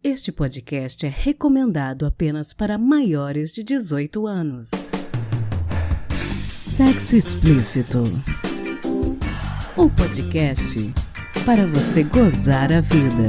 Este podcast é recomendado apenas para maiores de 18 anos. Sexo Explícito. O podcast para você gozar a vida.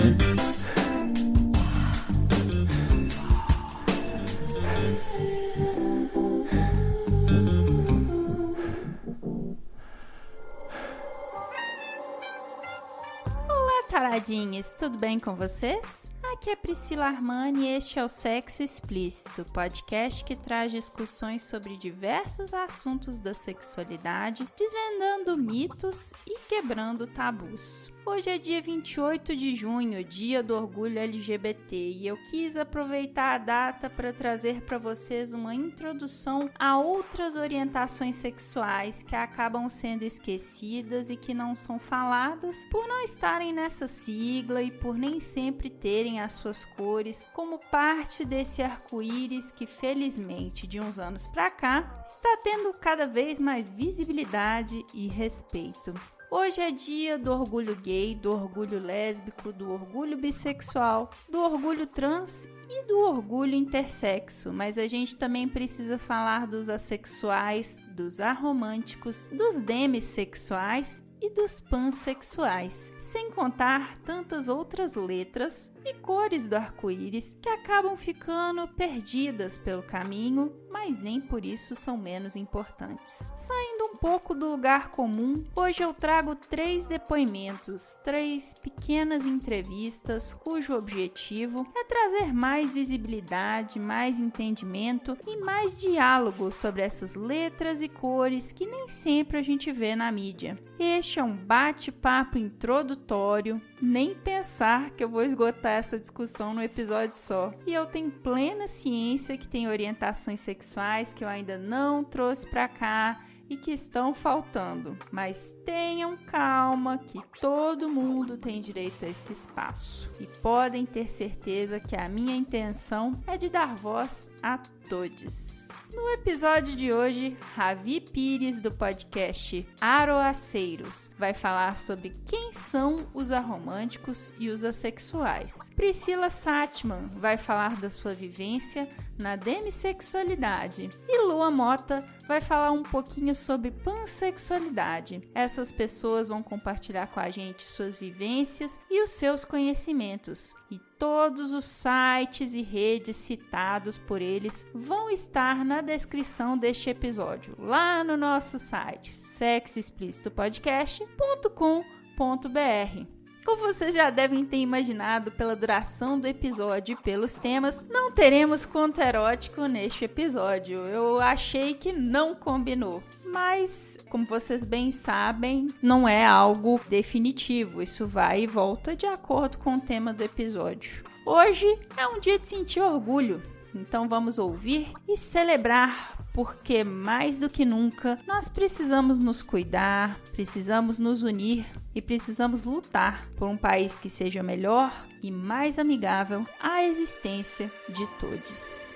Taradinhas, tudo bem com vocês? Aqui é Priscila Armani e este é o Sexo Explícito, podcast que traz discussões sobre diversos assuntos da sexualidade, desvendando mitos e quebrando tabus. Hoje é dia 28 de junho, dia do orgulho LGBT, e eu quis aproveitar a data para trazer para vocês uma introdução a outras orientações sexuais que acabam sendo esquecidas e que não são faladas por não estarem nessa sigla e por nem sempre terem as suas cores como parte desse arco-íris que, felizmente, de uns anos para cá, está tendo cada vez mais visibilidade e respeito. Hoje é dia do orgulho gay, do orgulho lésbico, do orgulho bissexual, do orgulho trans e do orgulho intersexo, mas a gente também precisa falar dos assexuais, dos aromânticos, dos demissexuais e dos pansexuais, sem contar tantas outras letras e cores do arco-íris que acabam ficando perdidas pelo caminho, mas nem por isso são menos importantes. Saindo um pouco do lugar comum, hoje eu trago 3 depoimentos, 3 pequenas entrevistas cujo objetivo é trazer mais visibilidade, mais entendimento e mais diálogo sobre essas letras e cores que nem sempre a gente vê na mídia. Este é um bate-papo introdutório, nem pensar que eu vou esgotar essa discussão no episódio só. E eu tenho plena ciência que tem orientações sexuais que eu ainda não trouxe pra cá e que estão faltando. Mas tenham calma que todo mundo tem direito a esse espaço. E podem ter certeza que a minha intenção é de dar voz a todos. No episódio de hoje, Ravi Pires, do podcast Aroaceiros, vai falar sobre quem são os aromânticos e os assexuais. Priscila Satman vai falar da sua vivência na demissexualidade. E Lua Mota vai falar um pouquinho sobre pansexualidade. Essas pessoas vão compartilhar com a gente suas vivências e os seus conhecimentos. E todos os sites e redes citados por eles vão estar na descrição deste episódio, lá no nosso site, sexoexplicitopodcast.com.br. Como vocês já devem ter imaginado pela duração do episódio e pelos temas, não teremos conto erótico neste episódio. Eu achei que não combinou. Mas, como vocês bem sabem, não é algo definitivo. Isso vai e volta de acordo com o tema do episódio. Hoje é um dia de sentir orgulho. Então vamos ouvir e celebrar, porque mais do que nunca nós precisamos nos cuidar, precisamos nos unir e precisamos lutar por um país que seja melhor e mais amigável à existência de todos.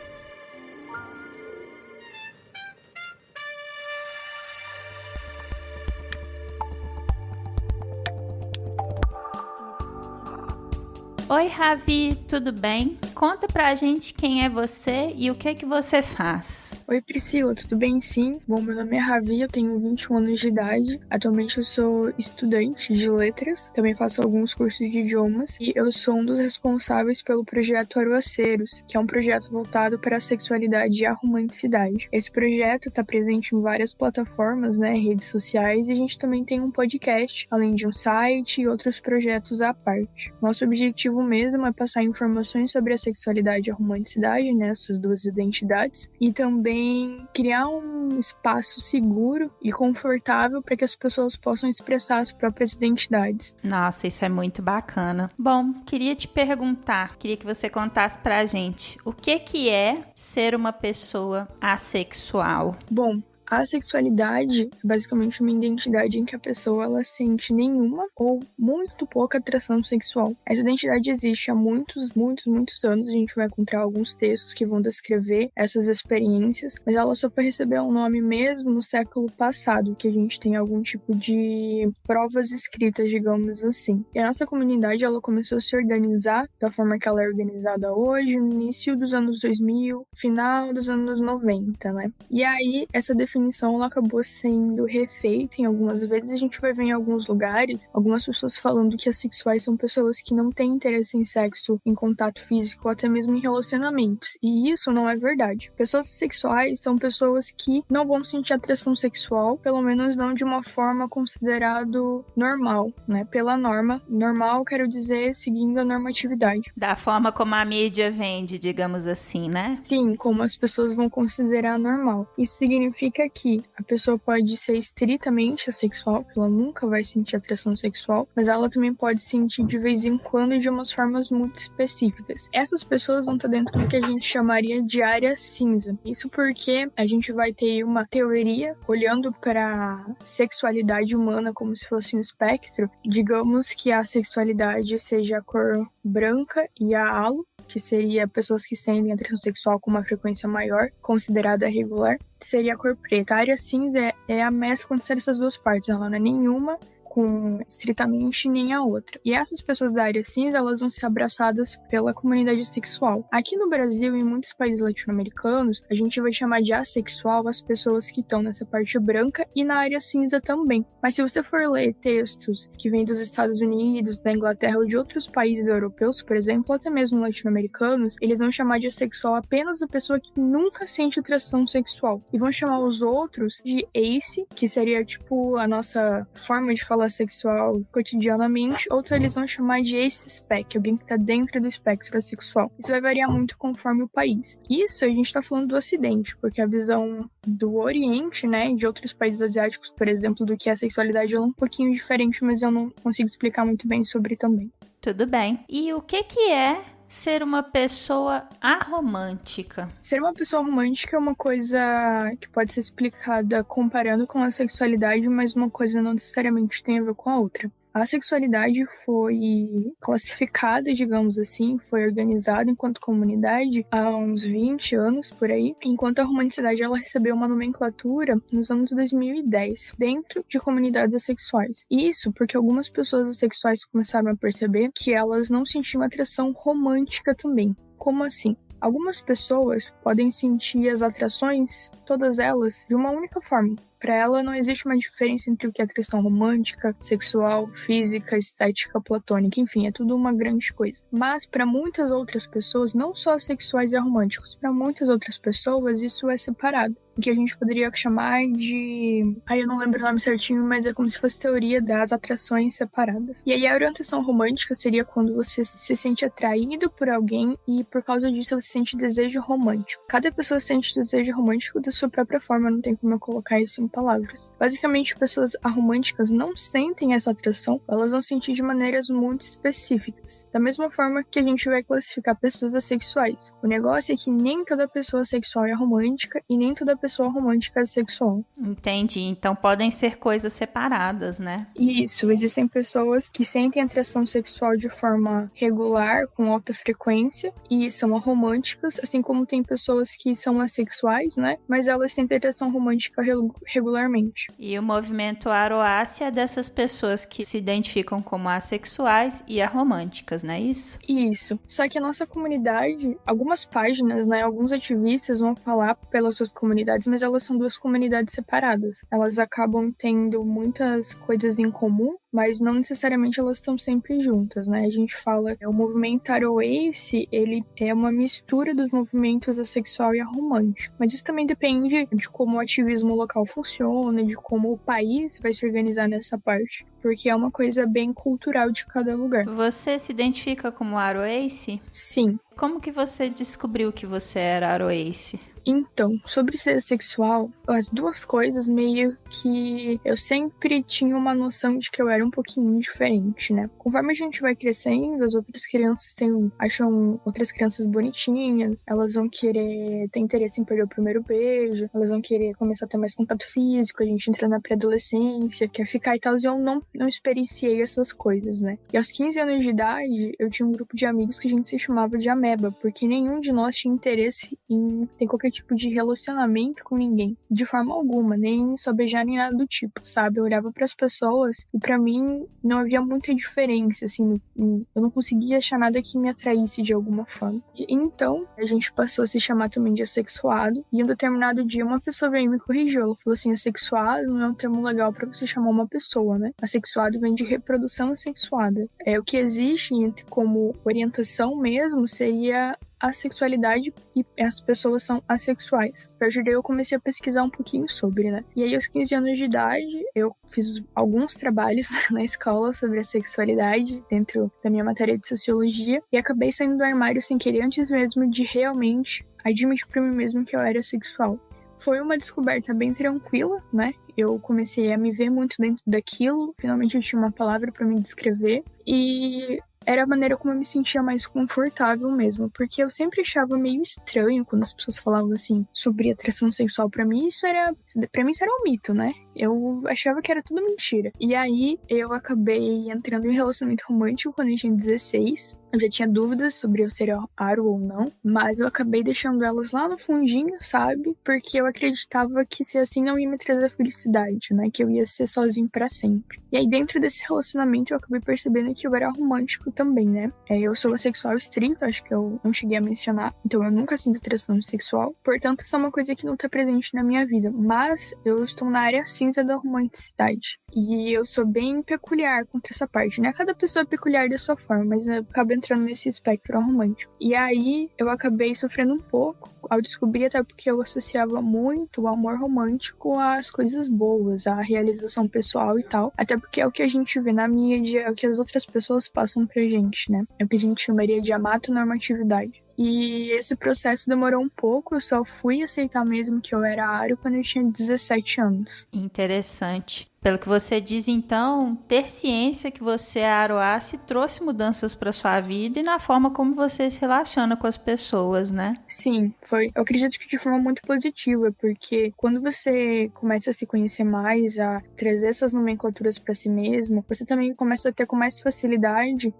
Oi, Ravi, tudo bem? Conta pra gente quem é você e o que você faz. Oi, Priscila, tudo bem? Sim. Bom, meu nome é Ravi, eu tenho 21 anos de idade. Atualmente eu sou estudante de letras, também faço alguns cursos de idiomas e eu sou um dos responsáveis pelo projeto Aroaceiros, que é um projeto voltado para a sexualidade e a romanticidade. Esse projeto está presente em várias plataformas, redes sociais, e a gente também tem um podcast, além de um site e outros projetos à parte. Nosso objetivo mesmo é passar informações sobre a sexualidade e a romanticidade, essas duas identidades, e também criar um espaço seguro e confortável para que as pessoas possam expressar as próprias identidades. Nossa, isso é muito bacana. Bom, queria te perguntar, queria que você contasse pra gente o que é ser uma pessoa assexual? Bom, A sexualidade é basicamente uma identidade em que a pessoa ela sente nenhuma ou muito pouca atração sexual. Essa identidade existe há muitos anos. A gente vai encontrar alguns textos que vão descrever essas experiências, mas ela só foi receber um nome mesmo no século passado, que a gente tem algum tipo de provas escritas, digamos assim. E a nossa comunidade ela começou a se organizar da forma que ela é organizada hoje, no início dos anos 2000, final dos anos 90, né? E aí, essa definição ela acabou sendo refeita em algumas vezes. A gente vai ver em alguns lugares, algumas pessoas falando que assexuais são pessoas que não têm interesse em sexo, em contato físico, ou até mesmo em relacionamentos. E isso não é verdade. Pessoas assexuais são pessoas que não vão sentir atração sexual, pelo menos não de uma forma considerado normal, né? Pela norma. Normal, quero dizer, seguindo a normatividade. Da forma como a mídia vende, digamos assim, né? Sim, como as pessoas vão considerar normal. Isso significa que a pessoa pode ser estritamente assexual, que ela nunca vai sentir atração sexual, mas ela também pode sentir de vez em quando de umas formas muito específicas. Essas pessoas vão estar dentro do que a gente chamaria de área cinza. Isso porque a gente vai ter uma teoria olhando para a sexualidade humana como se fosse um espectro. Digamos que a sexualidade seja a cor branca e a halo, que seria pessoas que sentem atração sexual com uma frequência maior, considerada regular, seria a cor preta. A área cinza é a mescla entre essas duas partes, ela não é nenhuma com estritamente nem a outra. E essas pessoas da área cinza, elas vão ser abraçadas pela comunidade sexual. Aqui no Brasil e em muitos países latino-americanos, a gente vai chamar de assexual as pessoas que estão nessa parte branca e na área cinza também. Mas se você for ler textos que vêm dos Estados Unidos, da Inglaterra ou de outros países europeus, por exemplo, ou até mesmo latino-americanos, eles vão chamar de assexual apenas a pessoa que nunca sente atração sexual. E vão chamar os outros de ace, que seria tipo a nossa forma de falar sexual cotidianamente, ou eles vão chamar de ace-spec, alguém que está dentro do espectro sexual. Isso vai variar muito conforme o país. Isso a gente está falando do Ocidente, porque a visão do Oriente, né, de outros países asiáticos, por exemplo, do que é a sexualidade é um pouquinho diferente, mas eu não consigo explicar muito bem sobre também. Tudo bem. E o que é ser uma pessoa aromântica? Ser uma pessoa romântica é uma coisa que pode ser explicada comparando com a sexualidade, mas uma coisa não necessariamente tem a ver com a outra. A sexualidade foi classificada, digamos assim, foi organizada enquanto comunidade há uns 20 anos, por aí, enquanto a romanticidade ela recebeu uma nomenclatura nos anos 2010, dentro de comunidades assexuais. Isso porque algumas pessoas assexuais começaram a perceber que elas não sentiam atração romântica também. Como assim? Algumas pessoas podem sentir as atrações, todas elas, de uma única forma. Para ela, não existe uma diferença entre o que é atração romântica, sexual, física, estética, platônica, enfim, é tudo uma grande coisa. Mas para muitas outras pessoas, não só sexuais e românticos, para muitas outras pessoas isso é separado. O que a gente poderia chamar de... eu não lembro o nome certinho, mas é como se fosse teoria das atrações separadas. E aí a orientação romântica seria quando você se sente atraído por alguém e por causa disso você sente desejo romântico. Cada pessoa sente desejo romântico da sua própria forma, não tem como eu colocar isso em palavras. Basicamente, pessoas aromânticas não sentem essa atração, elas vão sentir de maneiras muito específicas. Da mesma forma que a gente vai classificar pessoas assexuais. O negócio é que nem toda pessoa sexual é romântica e nem toda pessoa romântica é sexual. Entendi. Então podem ser coisas separadas, né? Isso. Existem pessoas que sentem atração sexual de forma regular, com alta frequência, e são aromânticas, assim como tem pessoas que são assexuais, né? Mas elas têm atração romântica regularmente. E o movimento Aroácia é dessas pessoas que se identificam como assexuais e aromânticas, não é isso? Isso. Só que a nossa comunidade, algumas páginas, né, alguns ativistas vão falar pelas suas comunidades, mas elas são duas comunidades separadas. Elas acabam tendo muitas coisas em comum, mas não necessariamente elas estão sempre juntas, né? A gente fala, o movimento Aroace, ele é uma mistura dos movimentos assexual e aromântico. Mas isso também depende de como o ativismo local funciona, de como o país vai se organizar nessa parte, porque é uma coisa bem cultural de cada lugar. Você se identifica como Aroace? Sim. Como que você descobriu que você era Aroace? Então, sobre ser sexual, as duas coisas meio que eu sempre tinha uma noção de que eu era um pouquinho diferente, né? Conforme a gente vai crescendo, as outras crianças acham outras crianças bonitinhas, elas vão querer ter interesse em perder o primeiro beijo, elas vão querer começar a ter mais contato físico, a gente entra na pré-adolescência, quer ficar e tal, e eu não experienciei essas coisas, né? E aos 15 anos de idade, eu tinha um grupo de amigos que a gente se chamava de ameba, porque nenhum de nós tinha interesse em ter qualquer tipo de relacionamento com ninguém, de forma alguma, nem só beijar nem nada do tipo, sabe? Eu olhava para as pessoas e para mim não havia muita diferença, assim, eu não conseguia achar nada que me atraísse de alguma forma. E então, a gente passou a se chamar também de assexuado, e em um determinado dia uma pessoa veio e me corrigiu, ela falou assim, assexuado não é um termo legal para você chamar uma pessoa, né? Assexuado vem de reprodução assexuada. O que existe como orientação mesmo seria a sexualidade e as pessoas são assexuais. A partir daí eu comecei a pesquisar um pouquinho sobre, né? E aí aos 15 anos de idade eu fiz alguns trabalhos na escola sobre a sexualidade dentro da minha matéria de sociologia e acabei saindo do armário sem querer antes mesmo de realmente admitir para mim mesmo que eu era sexual. Foi uma descoberta bem tranquila, né? Eu comecei a me ver muito dentro daquilo, finalmente eu tinha uma palavra para me descrever e era a maneira como eu me sentia mais confortável mesmo, porque eu sempre achava meio estranho quando as pessoas falavam assim sobre atração sexual. Pra mim isso era um mito, né? Eu achava que era tudo mentira. E aí eu acabei entrando em um relacionamento romântico quando eu tinha 16. Eu já tinha dúvidas sobre eu ser aro ou não, mas eu acabei deixando elas lá no fundinho, sabe? Porque eu acreditava que ser assim não ia me trazer felicidade, né? Que eu ia ser sozinho pra sempre. E aí dentro desse relacionamento eu acabei percebendo que eu era romântico também, né? Eu sou assexual estrito, acho que eu não cheguei a mencionar, então eu nunca sinto atração sexual. Portanto, isso é uma coisa que não tá presente na minha vida, mas eu estou na área cinza da romanticidade. E eu sou bem peculiar contra essa parte, né? Cada pessoa é peculiar da sua forma, mas eu acabo entrando nesse espectro romântico. E aí eu acabei sofrendo um pouco ao descobrir, até porque eu associava muito o amor romântico às coisas boas, à realização pessoal e tal. Até porque é o que a gente vê na mídia, é o que as outras pessoas passam pra gente, né? É o que a gente chamaria de amatonormatividade. E esse processo demorou um pouco, eu só fui aceitar mesmo que eu era aro quando eu tinha 17 anos. Interessante. Pelo que você diz, então, ter ciência que você é aroace trouxe mudanças para sua vida e na forma como você se relaciona com as pessoas, né? Sim, foi. Eu acredito que de forma muito positiva, porque quando você começa a se conhecer mais, a trazer essas nomenclaturas para si mesmo, você também começa a ter com mais facilidade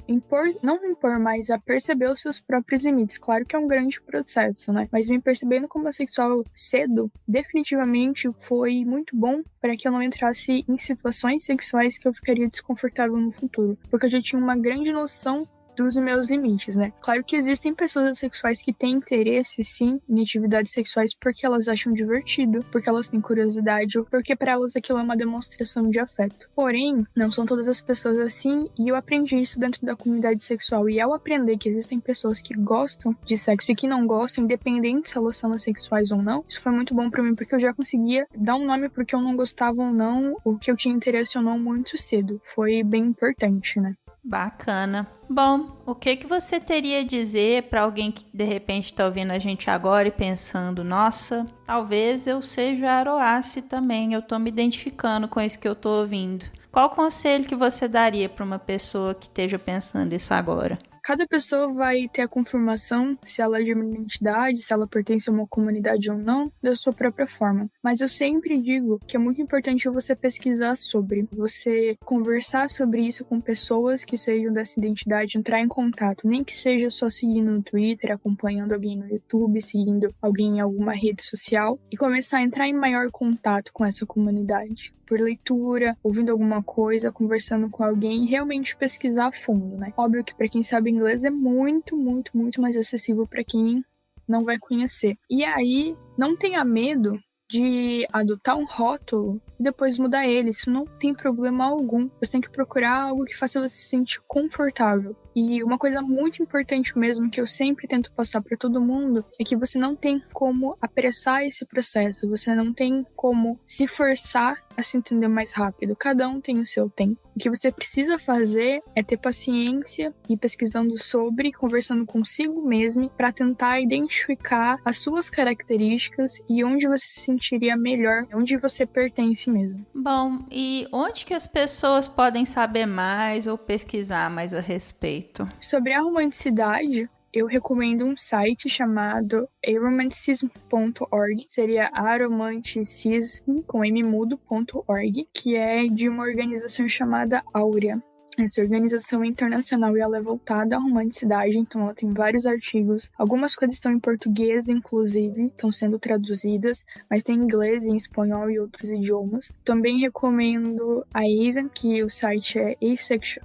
não impor, mas a perceber os seus próprios limites. Claro que é um grande processo, né? Mas me percebendo como assexual cedo, definitivamente foi muito bom para que eu não entrasse em situações sexuais que eu ficaria desconfortável no futuro, porque eu já tinha uma grande noção dos meus limites, né? Claro que existem pessoas sexuais que têm interesse, sim, em atividades sexuais porque elas acham divertido, porque elas têm curiosidade ou porque para elas aquilo é uma demonstração de afeto. Porém, não são todas as pessoas assim e eu aprendi isso dentro da comunidade sexual. E ao aprender que existem pessoas que gostam de sexo e que não gostam, independente se elas são assexuais ou não, isso foi muito bom para mim porque eu já conseguia dar um nome pro que eu não gostava ou não, o que eu tinha interesse ou não muito cedo. Foi bem importante, né? Bacana. Bom, o que você teria a dizer para alguém que de repente está ouvindo a gente agora e pensando, nossa, talvez eu seja aroace também, eu tô me identificando com isso que eu tô ouvindo. Qual conselho que você daria para uma pessoa que esteja pensando isso agora? Cada pessoa vai ter a confirmação se ela é de uma identidade, se ela pertence a uma comunidade ou não, da sua própria forma. Mas eu sempre digo que é muito importante você pesquisar sobre, você conversar sobre isso com pessoas que sejam dessa identidade, entrar em contato, nem que seja só seguindo no Twitter, acompanhando alguém no YouTube, seguindo alguém em alguma rede social e começar a entrar em maior contato com essa comunidade. Por leitura, ouvindo alguma coisa, conversando com alguém e realmente pesquisar a fundo, né? Óbvio que para quem sabe inglês é muito, muito, muito mais acessível para quem não vai conhecer. E aí, não tenha medo de adotar um rótulo e depois mudar ele. Isso não tem problema algum. Você tem que procurar algo que faça você se sentir confortável. E uma coisa muito importante mesmo que eu sempre tento passar para todo mundo é que você não tem como apressar esse processo, você não tem como se forçar a se entender mais rápido. Cada um tem o seu tempo. O que você precisa fazer é ter paciência e ir pesquisando sobre, conversando consigo mesmo para tentar identificar as suas características e onde você se sentiria melhor, onde você pertence mesmo. Bom, e onde que as pessoas podem saber mais ou pesquisar mais a respeito? Sobre a romanticidade, eu recomendo um site chamado aromanticism.org, seria aromanticism com mmudo.org, que é de uma organização chamada Áurea. Essa organização é internacional e ela é voltada à romanticidade, então ela tem vários artigos. Algumas coisas estão em português, inclusive, estão sendo traduzidas, mas tem em inglês, em espanhol e outros idiomas. Também recomendo a Even, que o site é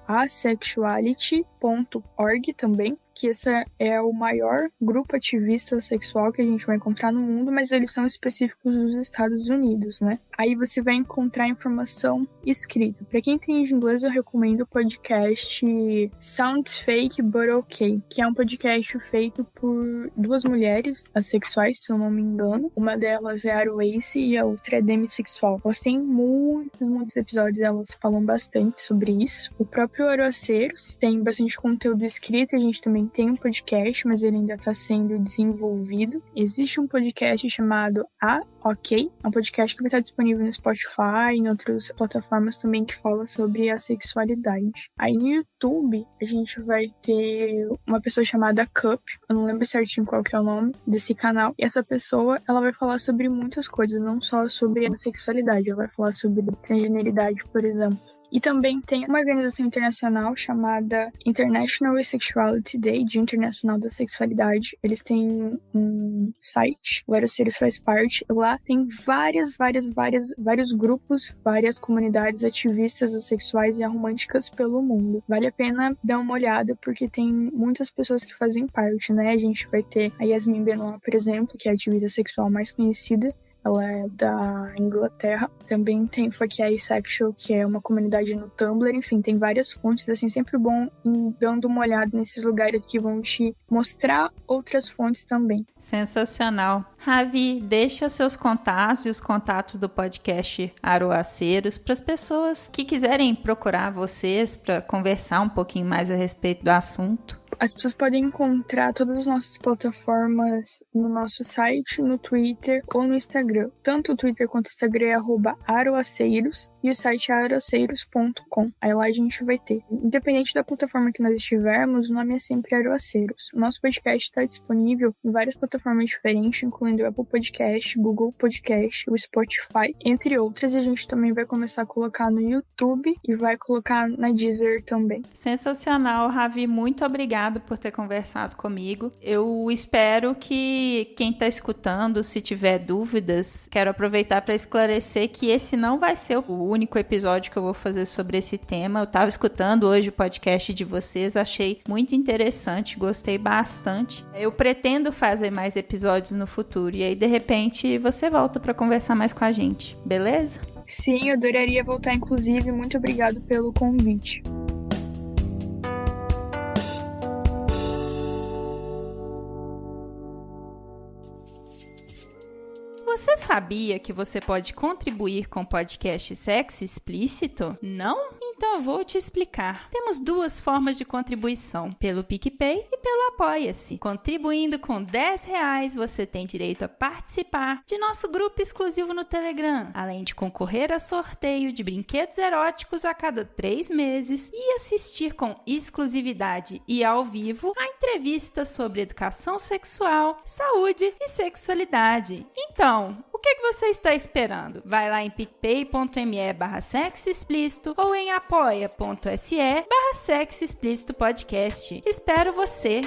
asexuality.org também, que esse é o maior grupo ativista sexual que a gente vai encontrar no mundo, mas eles são específicos dos Estados Unidos, né? Aí você vai encontrar informação escrita. Para quem entende inglês, eu recomendo o podcast Sounds Fake But Okay, que é um podcast feito por duas mulheres assexuais, se eu não me engano. Uma delas é a Aroace e a outra é demissexual. Elas têm muitos episódios, elas falam bastante sobre isso. O próprio Aroaceiros tem bastante conteúdo escrito, a gente também tem um podcast, mas ele ainda está sendo desenvolvido. Existe um podcast chamado Ok, é um podcast que vai estar disponível no Spotify e em outras plataformas também que fala sobre a sexualidade. Aí no YouTube, a gente vai ter uma pessoa chamada Cup, eu não lembro certinho qual que é o nome desse canal, e essa pessoa, ela vai falar sobre muitas coisas, não só sobre a sexualidade, ela vai falar sobre transgeneridade, por exemplo. E também tem uma organização internacional chamada International Asexuality Day, Dia Internacional da Sexualidade. Eles têm um site, o Aroaceiros faz parte. Lá tem vários grupos, várias comunidades ativistas assexuais e aromânticas pelo mundo. Vale a pena dar uma olhada, porque tem muitas pessoas que fazem parte, né? A gente vai ter a Yasmin Benoit, por exemplo, que é a ativista sexual mais conhecida. Ela é da Inglaterra. Também tem Fuck Yeah Asexual, que é uma comunidade no Tumblr. Enfim, tem várias fontes, assim, sempre bom ir dando uma olhada nesses lugares que vão te mostrar outras fontes também. Sensacional. Ravi, deixa seus contatos e os contatos do podcast Aroaceiros para as pessoas que quiserem procurar vocês para conversar um pouquinho mais a respeito do assunto. As pessoas podem encontrar todas as nossas plataformas no nosso site, no Twitter ou no Instagram. Tanto o Twitter quanto o Instagram é @aroaceiros e o site é aroaceiros.com. Aí lá a gente vai ter. Independente da plataforma que nós estivermos, o nome é sempre Aroaceiros. O nosso podcast está disponível em várias plataformas diferentes, incluindo o Apple Podcast, Google Podcast, o Spotify, entre outras. E a gente também vai começar a colocar no YouTube e vai colocar na Deezer também. Sensacional, Ravi. Muito obrigada por ter conversado comigo. Eu espero que quem está escutando, se tiver dúvidas, quero aproveitar para esclarecer que esse não vai ser o único episódio que eu vou fazer sobre esse tema. Eu estava escutando hoje o podcast de vocês, achei muito interessante, gostei bastante. Eu pretendo fazer mais episódios no futuro e aí, de repente, você volta para conversar mais com a gente, beleza? Sim, eu adoraria voltar, inclusive. Muito obrigado pelo convite. Você sabia que você pode contribuir com o podcast Sexo Explícito? Não? Então eu vou te explicar. Temos duas formas de contribuição, pelo PicPay e pelo Apoia-se. Contribuindo com R$10, você tem direito a participar de nosso grupo exclusivo no Telegram, além de concorrer a sorteio de brinquedos eróticos a cada 3 meses e assistir com exclusividade e ao vivo a entrevistas sobre educação sexual, saúde e sexualidade. Então, o que você está esperando? Vai lá em picpay.me/sexo explícito ou em apoia.se/sexo explícito podcast. Espero você!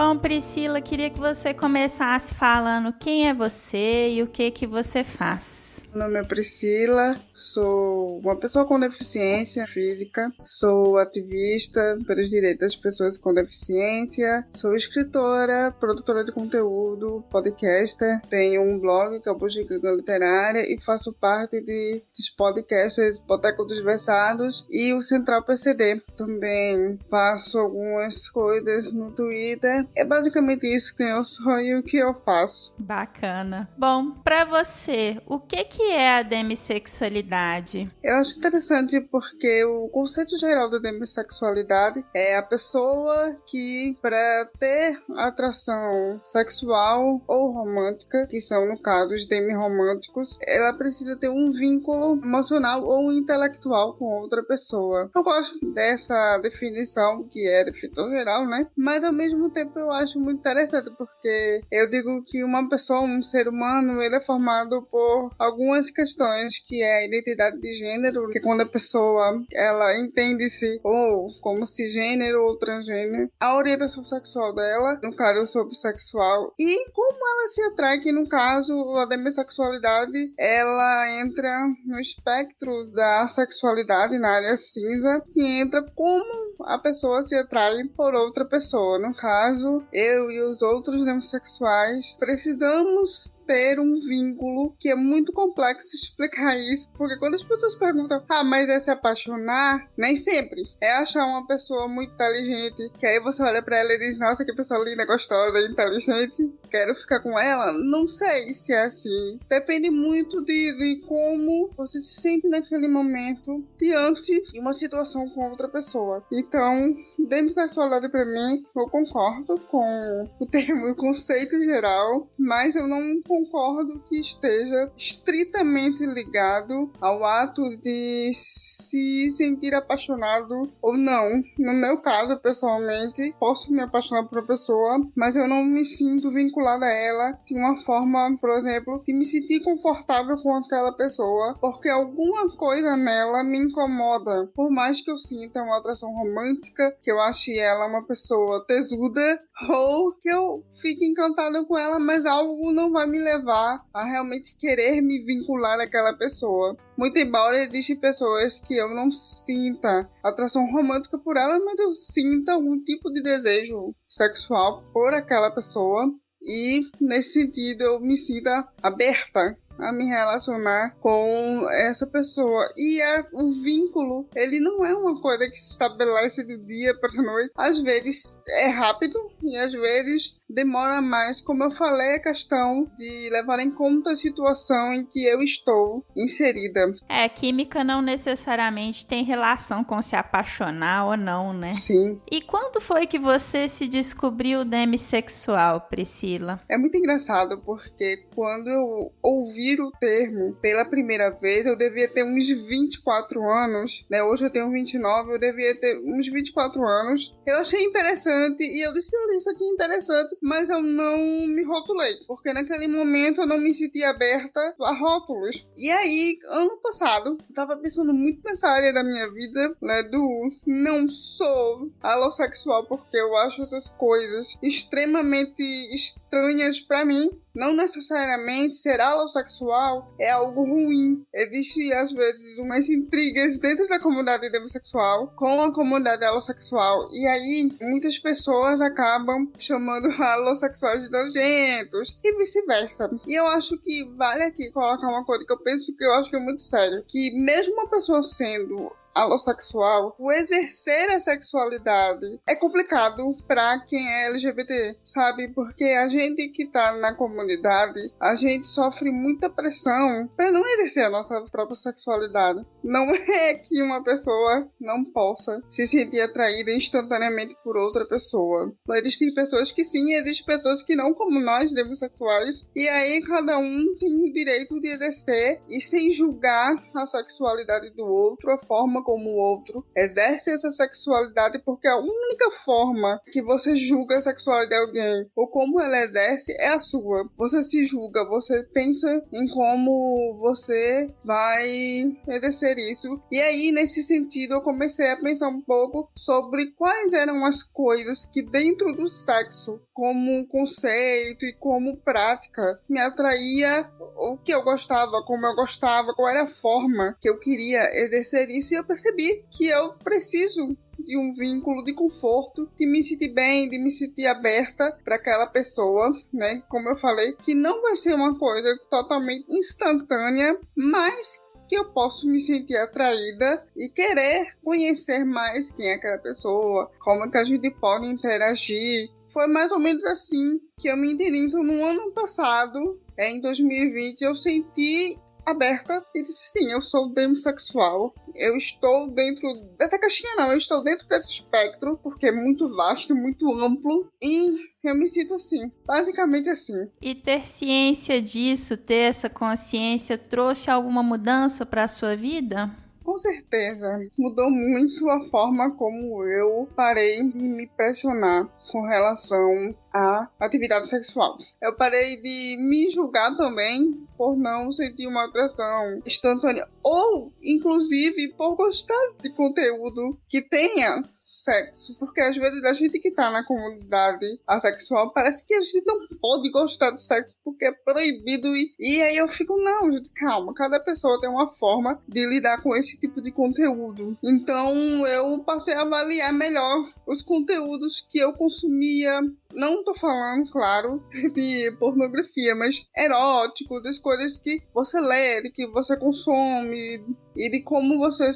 Bom, Priscila, queria que você começasse falando quem é você e o que você faz. Meu nome é Priscila, sou uma pessoa com deficiência física, sou ativista pelos direitos das pessoas com deficiência, sou escritora, produtora de conteúdo, podcaster, tenho um blog que é o Bugiganga Literária e faço parte dos podcasters Boteco dos Versados e o Central PCD. Também faço algumas coisas no Twitter. É basicamente isso quem eu sou e o que eu faço. Bacana. Bom, pra você, o que é a demissexualidade? Eu acho interessante porque o conceito geral da demissexualidade é a pessoa que, para ter atração sexual ou romântica, que são, no caso, os demirromânticos, ela precisa ter um vínculo emocional ou intelectual com outra pessoa. Eu gosto dessa definição, que é definição geral, né? Mas, ao mesmo tempo, eu acho muito interessante porque eu digo que uma pessoa, um ser humano, ele é formado por algumas questões, que é a identidade de gênero, que quando a pessoa ela entende-se ou como cisgênero ou transgênero, a orientação sexual dela, no caso eu sou bissexual, e como ela se atrai, que no caso a demissexualidade ela entra no espectro da sexualidade, na área cinza, que entra como a pessoa se atrai por outra pessoa. No caso, eu e os outros demissexuais precisamos ter um vínculo, que é muito complexo explicar isso, porque quando as pessoas perguntam, mas é se apaixonar? Nem sempre. É achar uma pessoa muito inteligente, que aí você olha pra ela e diz, nossa, que pessoa linda, gostosa, inteligente, quero ficar com ela. Não sei se é assim. Depende muito de como você se sente naquele momento diante de uma situação com outra pessoa. Então, demissexualidade pra mim, eu concordo com o termo, o conceito geral, mas eu não concordo que esteja estritamente ligado ao ato de se sentir apaixonado ou não. No meu caso, pessoalmente, posso me apaixonar por uma pessoa, mas eu não me sinto vinculada a ela de uma forma, por exemplo, que me sentir confortável com aquela pessoa, porque alguma coisa nela me incomoda. Por mais que eu sinta uma atração romântica, que eu ache ela uma pessoa tesuda, ou que eu fique encantada com ela, mas algo não vai me levar a realmente querer me vincular àquela pessoa. Muito embora existem pessoas que eu não sinta atração romântica por ela, mas eu sinta algum tipo de desejo sexual por aquela pessoa, e nesse sentido eu me sinta aberta a me relacionar com essa pessoa. E o vínculo, ele não é uma coisa que se estabelece do dia para a noite. Às vezes é rápido e às vezes demora mais. Como eu falei, a questão de levar em conta a situação em que eu estou inserida. Química não necessariamente tem relação com se apaixonar ou não, né? Sim. E quando foi que você se descobriu demissexual, Priscila? É muito engraçado porque quando eu ouvi o termo pela primeira vez, eu devia ter uns 24 anos, né? Hoje eu tenho 29, eu devia ter uns 24 anos. Eu achei interessante e eu disse, olha, isso aqui é interessante, mas eu não me rotulei, porque naquele momento eu não me sentia aberta a rótulos. E aí, ano passado, eu tava pensando muito nessa área da minha vida, né, do não sou alossexual, porque eu acho essas coisas extremamente estranhas pra mim. Não necessariamente ser alossexual é algo ruim. Existem, às vezes, umas intrigas dentro da comunidade demissexual com a comunidade alossexual. E aí, muitas pessoas acabam chamando alossexuais de nojentos e vice-versa. E eu acho que vale aqui colocar uma coisa que eu penso que eu acho que é muito sério. Que mesmo uma pessoa sendo alossexual, o exercer a sexualidade é complicado pra quem é LGBT, sabe? Porque a gente que tá na comunidade, a gente sofre muita pressão pra não exercer a nossa própria sexualidade. Não é que uma pessoa não possa se sentir atraída instantaneamente por outra pessoa. Existem pessoas que sim, existem pessoas que não, como nós, demissexuais, e aí cada um tem o direito de exercer e sem julgar a sexualidade do outro, a forma como o outro exerce essa sexualidade, porque a única forma que você julga a sexualidade de alguém ou como ela exerce é a sua. Você se julga, você pensa em como você vai exercer isso. E aí, nesse sentido, eu comecei a pensar um pouco sobre quais eram as coisas que dentro do sexo, como conceito e como prática, me atraía, o que eu gostava, como eu gostava, qual era a forma que eu queria exercer isso, e eu percebi que eu preciso de um vínculo de conforto, de me sentir bem, de me sentir aberta para aquela pessoa, né? Como eu falei, que não vai ser uma coisa totalmente instantânea, mas que eu posso me sentir atraída e querer conhecer mais quem é aquela pessoa, como é que a gente pode interagir. Foi mais ou menos assim que eu me entendi. Então, no ano passado, em 2020, eu senti aberta e disse, sim, eu sou demissexual. Eu estou dentro dessa caixinha, não, eu estou dentro desse espectro, porque é muito vasto, muito amplo, e eu me sinto assim, basicamente assim. E ter ciência disso, ter essa consciência, trouxe alguma mudança para a sua vida? Com certeza, mudou muito a forma como eu parei de me pressionar com relação à atividade sexual. Eu parei de me julgar também por não sentir uma atração instantânea ou, inclusive, por gostar de conteúdo que tenha sexo, porque às vezes a gente que tá na comunidade assexual parece que a gente não pode gostar de sexo porque é proibido, e aí eu fico, não, gente, calma, cada pessoa tem uma forma de lidar com esse tipo de conteúdo. Então eu passei a avaliar melhor os conteúdos que eu consumia. Não tô falando, claro, de pornografia, mas erótico, das coisas que você lê, de que você consome e de como você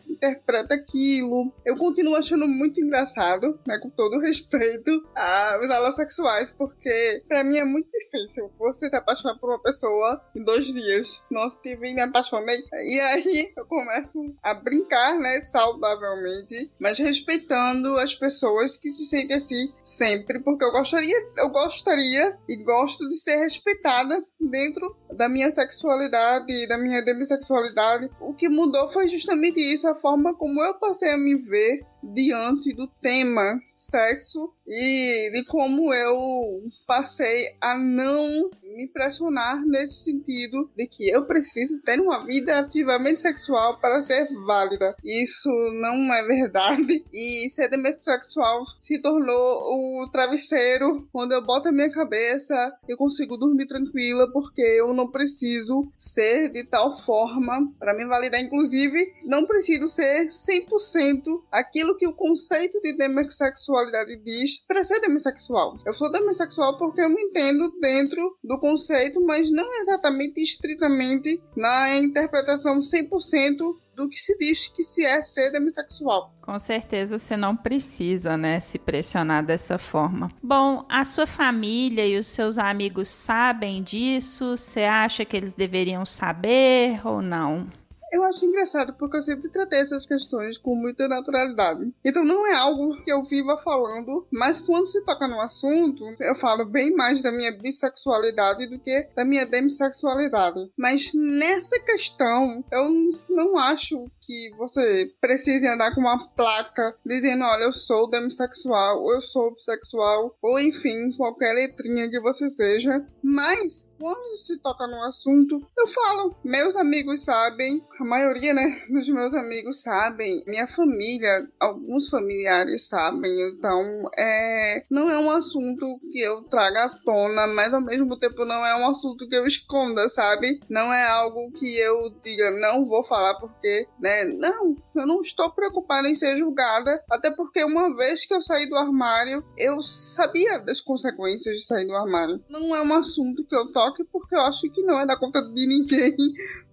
interpreta aquilo. Eu continuo achando muito engraçado, né, com todo respeito às aulas sexuais, porque pra mim é muito difícil você se apaixonar por uma pessoa em 2 dias. Nossa, me apaixonei. E aí eu começo a brincar, né, saudavelmente, mas respeitando as pessoas que se sentem assim sempre, porque eu gostaria e gosto de ser respeitada dentro da minha sexualidade, da minha demissexualidade. O que mudou foi justamente isso, a forma como eu passei a me ver diante do tema sexo e de como eu passei a não me pressionar nesse sentido de que eu preciso ter uma vida ativamente sexual para ser válida. Isso não é verdade, e ser demissexual se tornou o travesseiro onde eu boto a minha cabeça e consigo dormir tranquila, porque eu não preciso ser de tal forma para me validar. Inclusive, não preciso ser 100% aquilo que o conceito de demissexualidade diz para ser demissexual. Eu sou demissexual porque eu me entendo dentro do conceito, mas não exatamente estritamente na interpretação 100% do que se diz que se é ser demissexual. Com certeza você não precisa, né, se pressionar dessa forma. Bom, a sua família e os seus amigos sabem disso? Você acha que eles deveriam saber ou não? Eu acho engraçado porque eu sempre tratei essas questões com muita naturalidade. Então não é algo que eu viva falando, mas quando se toca no assunto, eu falo bem mais da minha bissexualidade do que da minha demissexualidade. Mas nessa questão, eu não acho que você precise andar com uma placa dizendo, olha, eu sou demissexual, ou eu sou bissexual, ou enfim, qualquer letrinha que você seja. Mas quando se toca no assunto, eu falo. Meus amigos sabem, a maioria, né, dos meus amigos sabem, minha família, alguns familiares sabem, então não é um assunto que eu traga à tona, mas ao mesmo tempo não é um assunto que eu esconda, sabe? Não é algo que eu diga, não vou falar porque, né, não, eu não estou preocupada em ser julgada, até porque uma vez que eu saí do armário, eu sabia das consequências de sair do armário. Não é um assunto que eu toque porque eu acho que não é da conta de ninguém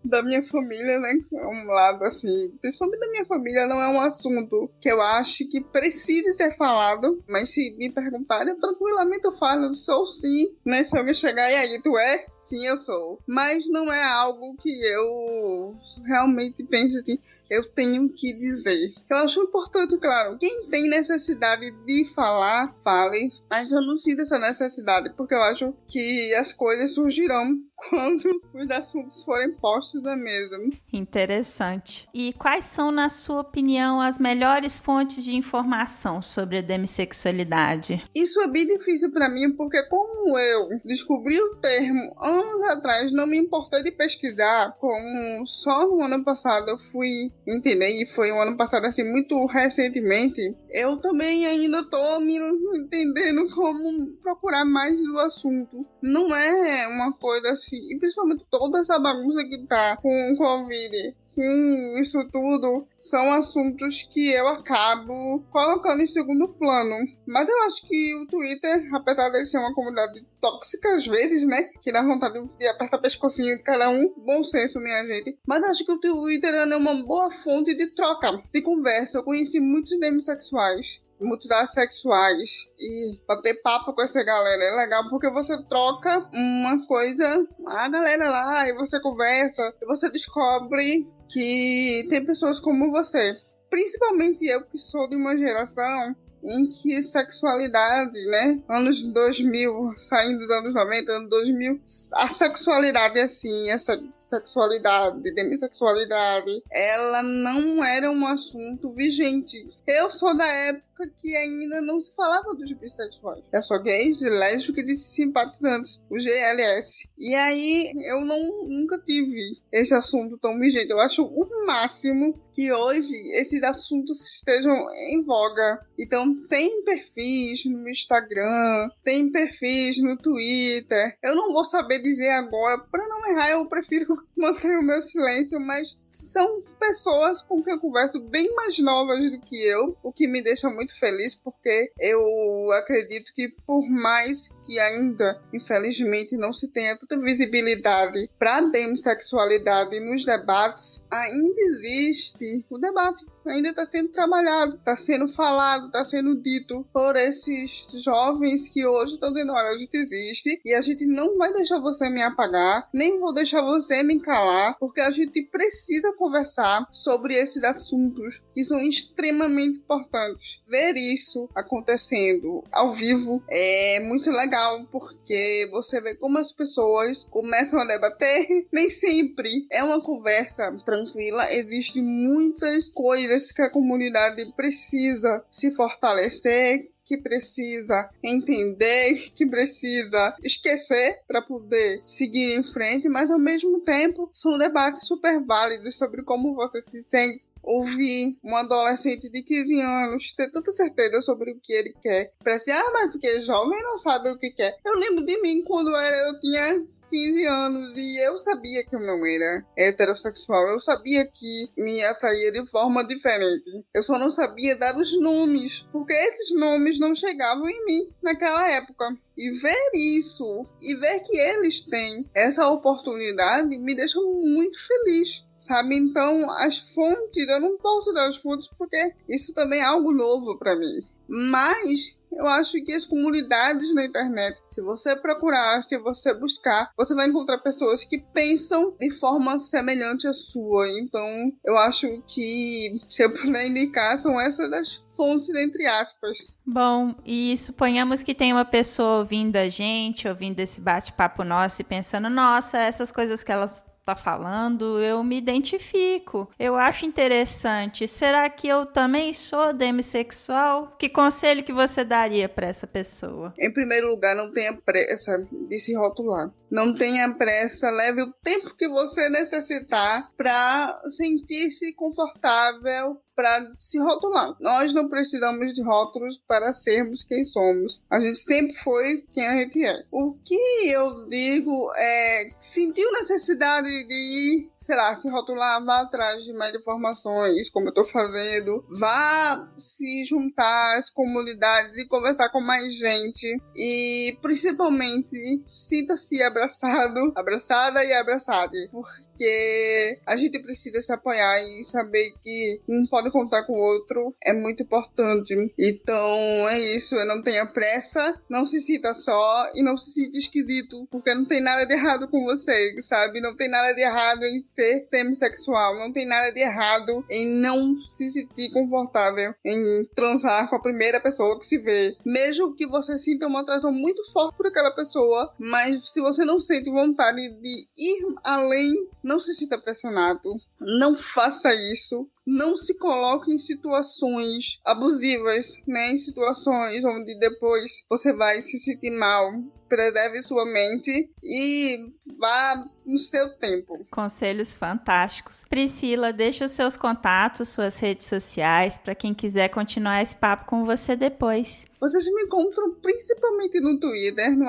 da minha família, né? É um lado assim, principalmente da minha família, não é um assunto que eu acho que precise ser falado, mas se me perguntarem, tranquilamente eu falo, eu sou sim, né? Se alguém chegar, e aí, tu é? Sim, eu sou. Mas não é algo que eu realmente penso assim, eu tenho que dizer. Eu acho importante, claro, quem tem necessidade de falar, fale, mas eu não sinto essa necessidade, porque eu acho que as coisas surgirão quando os assuntos forem postos na mesa. Interessante. E quais são, na sua opinião, as melhores fontes de informação sobre a demissexualidade? Isso é bem difícil para mim, porque como eu descobri o termo anos atrás, não me importei de pesquisar, como só no ano passado eu fui entender, e foi um ano passado assim, muito recentemente, eu também ainda tô me entendendo como procurar mais do assunto. Não é uma coisa assim, e principalmente toda essa bagunça que tá com o Covid, com isso tudo, são assuntos que eu acabo colocando em segundo plano. Mas eu acho que o Twitter, apesar de ser uma comunidade tóxica às vezes, né, que dá vontade de apertar o pescocinho de cada um, bom senso, minha gente, mas acho que o Twitter é uma boa fonte de troca, de conversa. Eu conheci muitos demissexuais, muitos assexuais, e bater papo com essa galera é legal porque você troca uma coisa, a galera lá, e você conversa, e você descobre que tem pessoas como você. Principalmente eu, que sou de uma geração em que sexualidade, né, anos 2000, saindo dos anos 90, anos 2000, a sexualidade assim, essa sexualidade, demissexualidade, ela não era um assunto vigente. Eu sou da época que ainda não se falava dos bissexuais. Eu sou gays, lésbicas e simpatizantes, o GLS. E aí eu nunca tive esse assunto tão vigente. Eu acho o máximo que hoje esses assuntos estejam em voga. Então tem perfis no Instagram, tem perfis no Twitter. Eu não vou saber dizer agora, para não errar, eu prefiro manter o meu silêncio, mas são pessoas com quem eu converso bem mais novas do que eu, o que me deixa muito feliz, porque eu acredito que por mais que ainda, infelizmente, não se tenha tanta visibilidade para a demissexualidade nos debates, ainda existe o debate. Ainda está sendo trabalhado, está sendo falado, está sendo dito por esses jovens que hoje estão dizendo, olha, a gente existe e a gente não vai deixar você me apagar, nem vou deixar você me calar, porque a gente precisa conversar sobre esses assuntos que são extremamente importantes. Ver isso acontecendo ao vivo é muito legal, porque você vê como as pessoas começam a debater. Nem sempre é uma conversa tranquila, existem muitas coisas que a comunidade precisa se fortalecer, que precisa entender, que precisa esquecer para poder seguir em frente, mas ao mesmo tempo são debates super válidos sobre como você se sente. Ouvir um adolescente de 15 anos ter tanta certeza sobre o que ele quer, parece, mas porque jovem não sabe o que quer. Eu lembro de mim quando eu tinha 15 anos e eu sabia que eu não era heterossexual, eu sabia que me atraía de forma diferente. Eu só não sabia dar os nomes, porque esses nomes não chegavam em mim naquela época. E ver isso, e ver que eles têm essa oportunidade, me deixa muito feliz, sabe? Então, as fontes, eu não posso dar as fontes porque isso também é algo novo para mim. Mas eu acho que as comunidades na internet, se você procurar, se você buscar, você vai encontrar pessoas que pensam de forma semelhante à sua. Então, eu acho que, se eu puder indicar, são essas as fontes, entre aspas. Bom, e suponhamos que tem uma pessoa ouvindo a gente, ouvindo esse bate-papo nosso e pensando, nossa, essas coisas que ela tá falando, eu me identifico, eu acho interessante. Será que eu também sou demissexual? Que conselho que você daria para essa pessoa? Em primeiro lugar, não tenha pressa de se rotular. Não tenha pressa, leve o tempo que você necessitar para sentir-se confortável, para se rotular. Nós não precisamos de rótulos para sermos quem somos. A gente sempre foi quem a gente é. O que eu digo é, sentiu necessidade de ir, sei lá, se rotular, vá atrás de mais informações, como eu tô fazendo, vá se juntar às comunidades e conversar com mais gente, e principalmente sinta-se abraçado, abraçada e abraçade, porque porque a gente precisa se apoiar e saber que um pode contar com o outro é muito importante. Então é isso, não tenha pressa, não se sinta só e não se sinta esquisito, porque não tem nada de errado com você, sabe? Não tem nada de errado em ser demissexual, não tem nada de errado em não se sentir confortável em transar com a primeira pessoa que se vê, mesmo que você sinta uma atração muito forte por aquela pessoa, mas se você não sente vontade de ir além, não se sinta pressionado, não faça isso. Não se coloque em situações abusivas, né? Em situações onde depois você vai se sentir mal. Preserve sua mente e vá no seu tempo. Conselhos fantásticos. Priscila, deixa os seus contatos, suas redes sociais, para quem quiser continuar esse papo com você depois. Vocês me encontram principalmente no Twitter, no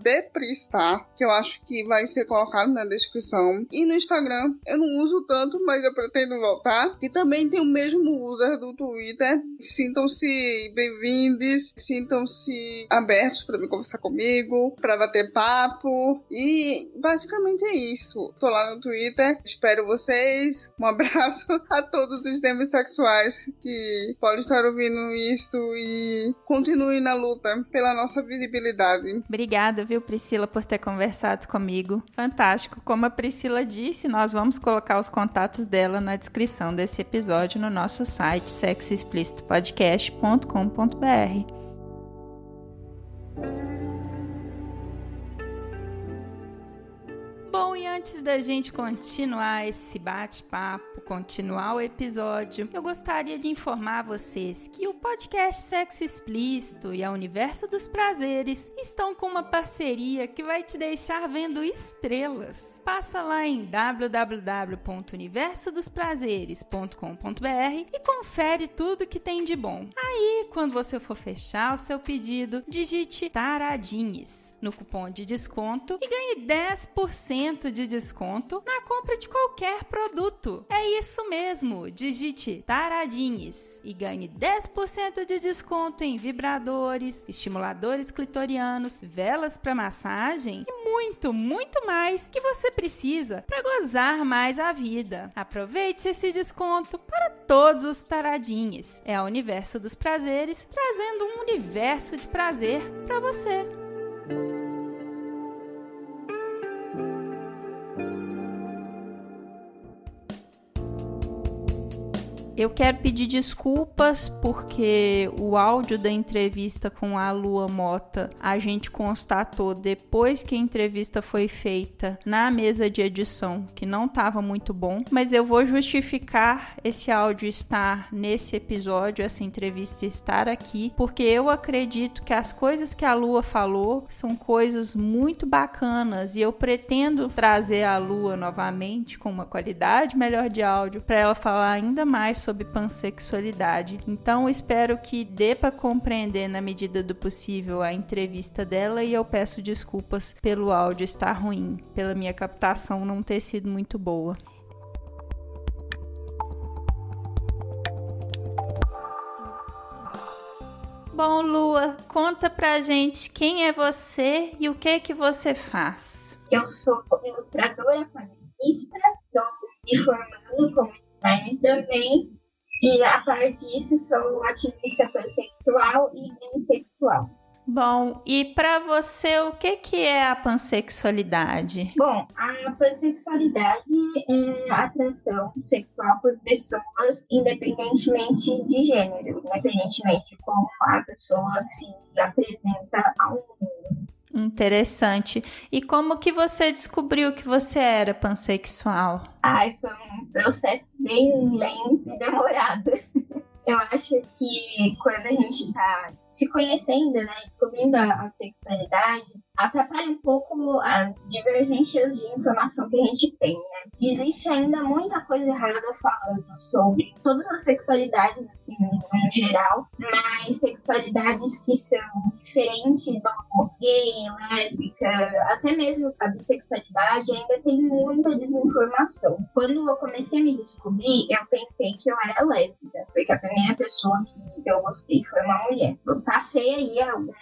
@depristar, que eu acho que vai ser colocado na descrição. E no Instagram, eu não uso tanto, mas eu pretendo voltar. E também tem o mesmo user do Twitter. Sintam-se bem-vindos, sintam-se abertos para me conversar comigo, para bater papo. E basicamente é isso. Tô lá no Twitter, espero vocês. Um abraço a todos os demissexuais que podem estar ouvindo isso e continue na luta pela nossa visibilidade. Obrigada, viu, Priscila, por ter conversado comigo. Fantástico. Como a Priscila disse, nós vamos colocar os contatos dela na descrição desse episódio no nosso site sexoexplicitopodcast.com.br. Bom, e antes da gente continuar esse bate-papo, continuar o episódio, eu gostaria de informar vocês que o podcast Sexo Explícito e a Universo dos Prazeres estão com uma parceria que vai te deixar vendo estrelas. Passa lá em www.universodosprazeres.com.br e confere tudo que tem de bom. Aí, quando você for fechar o seu pedido, digite Taradinhas no cupom de desconto e ganhe 10% de desconto na compra de qualquer produto. É isso mesmo, digite Taradinhas e ganhe 10% de desconto em vibradores, estimuladores clitorianos, velas para massagem e muito, muito mais que você precisa para gozar mais a vida. Aproveite esse desconto para todos os taradinhas. É o Universo dos Prazeres trazendo um universo de prazer para você. Eu quero pedir desculpas porque o áudio da entrevista com a Lua Mota a gente constatou depois que a entrevista foi feita na mesa de edição que não estava muito bom, mas eu vou justificar esse áudio estar nesse episódio, essa entrevista estar aqui, porque eu acredito que as coisas que a Lua falou são coisas muito bacanas e eu pretendo trazer a Lua novamente com uma qualidade melhor de áudio para ela falar ainda mais sobre pansexualidade. Então, espero que dê para compreender na medida do possível a entrevista dela e eu peço desculpas pelo áudio estar ruim, pela minha captação não ter sido muito boa. Bom, Lua, conta pra gente quem é você e o que você faz. Eu sou ilustradora, quadrinista, estou me formando como designer também. E, a parte disso, sou ativista pansexual e demissexual. Bom, e para você, o que é a pansexualidade? Bom, a pansexualidade é a atração sexual por pessoas independentemente de gênero, independentemente de como a pessoa se apresenta ao mundo. Interessante. E como que você descobriu que você era pansexual? Foi um processo bem lento e demorado. Eu acho que quando a gente tá se conhecendo, né, descobrindo a sexualidade, atrapalha um pouco as divergências de informação que a gente tem, né? Existe ainda muita coisa errada falando sobre todas as sexualidades, assim, no geral, mas sexualidades que são diferentes do gay, lésbica, até mesmo a bissexualidade, ainda tem muita desinformação. Quando eu comecei a me descobrir, eu pensei que eu era lésbica, porque a primeira pessoa que eu gostei foi uma mulher. Eu passei aí alguns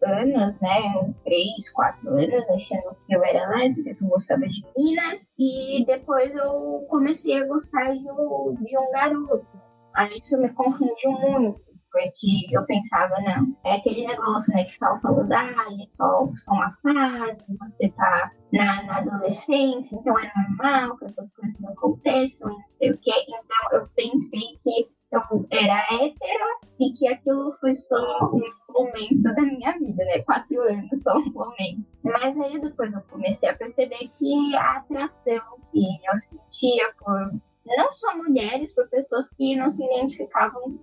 anos, né, 3, 4 anos, achando que eu era lésbica, que eu gostava de meninas, e depois eu comecei a gostar de um garoto. Aí isso me confundiu muito, porque eu pensava, não, é aquele negócio, né, que ficava falando, é só uma fase, você tá na adolescência, então é normal que essas coisas não aconteçam, e não sei o quê. Então eu pensei que eu era hétero e que aquilo foi só um momento da minha vida, né? 4 anos, só um momento. Mas aí depois eu comecei a perceber que a atração que eu sentia por não só mulheres, por pessoas que não se identificavam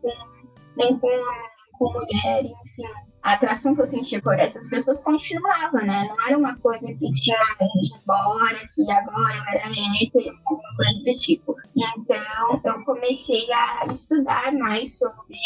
nem com mulher, enfim. A atração que eu sentia por essas pessoas continuava, né? Não era uma coisa que tinha ido embora, que agora eu era hétero, alguma coisa do tipo. Então, eu comecei a estudar mais sobre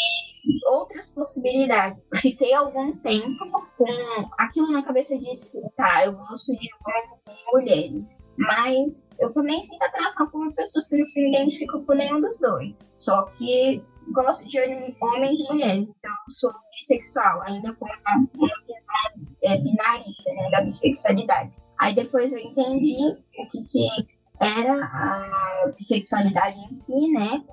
outras possibilidades. Fiquei algum tempo com aquilo na cabeça de, tá, eu gosto de homens e mulheres. Mas eu também sinto atração por pessoas que não se identificam com nenhum dos dois. Só que gosto de homens e mulheres, então eu sou bissexual, ainda com uma visão binarista, né, da bissexualidade. Aí depois eu entendi o que era a bissexualidade em si, né,